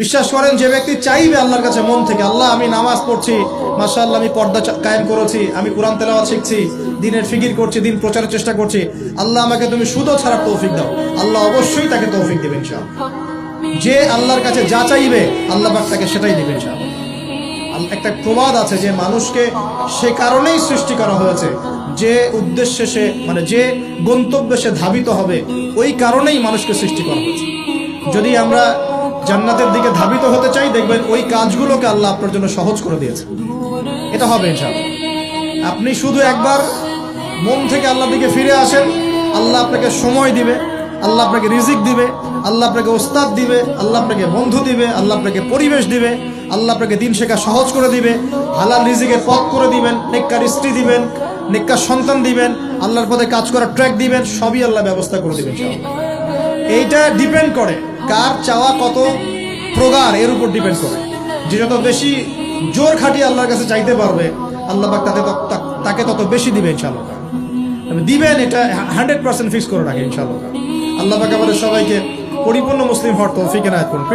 বিশ্বাস করেন, যে ব্যক্তি চাইবে আল্লাহর কাছে মন থেকে, আল্লাহ আমি নামাজ পড়ছি, মাশাআল্লাহ আমি পর্দা কায়েম করেছি, আমি কোরআন তেলাওয়াত শিখছি, দিনের ফিকির করছি, দিন প্রচারের চেষ্টা করছি, আল্লাহ আমাকে তুমি সুদও ছাড়ার তৌফিক দাও, আল্লাহ অবশ্যই তাকে তৌফিক দিবেন ইনশাআল্লাহ। যে আল্লাহর কাছে যা চাইবে আল্লাহ পাক তাকে সেটাই দিবেন ইনশাআল্লাহ। একটা প্রবাদ আছে যে মানুষকে সে কারণেই সৃষ্টি করা হয়েছে, যে উদ্দেশ্যে সে মানে যে গন্তব্যে সে ধাবিত হবে, ওই কারণেই মানুষকে সৃষ্টি করা হয়েছে। যদি আমরা জান্নাতের দিকে ধাবিত হতে চাই, দেখবেন ওই কাজগুলোকে আল্লাহ আপনার জন্য সহজ করে দিয়েছে। এটা হবে ইনশাআল্লাহ। আপনি শুধু একবার মন থেকে আল্লাহর দিকে ফিরে আসেন, আল্লাহ আপনাকে সময় দিবে, আল্লাহ আপনাকে রিজিক দিবে, আল্লাহ আপনাকে ওস্তাদ দিবে, আল্লাহ আপনাকে বন্ধু দিবে, আল্লাহ আপনাকে পরিবেশ দিবে, আল্লাহ আপনাকে দিন শেখা সহজ করে দিবে, হালাল রিজিকের পথ করে দিবেন, নেককার স্ত্রী দিবেন, নেককার সন্তান দিবেন, আল্লাহর পথে কাজ করার ট্র্যাক দিবেন, সবই আল্লাহ ব্যবস্থা করে দিবেন ইনশাআল্লাহ। এইটা ডিপেন্ড করে কার চাওয়া কত প্রগাঢ়, এর উপর ডিপেন্ড করে। যে যত বেশি জোর খাটিয়ে আল্লাহর কাছে চাইতে পারবে, আল্লাহ পাক তাকে তত বেশি দিবে ইনশাআল্লাহ। দিবেন, এটা 100% ফিক্স করে রাখে ইনশাআল্লাহ। আল্লাহ পাক আমাদের সবাইকে পরিপূর্ণ মুসলিম হওয়ার তৌফিক এনায়েত করুন।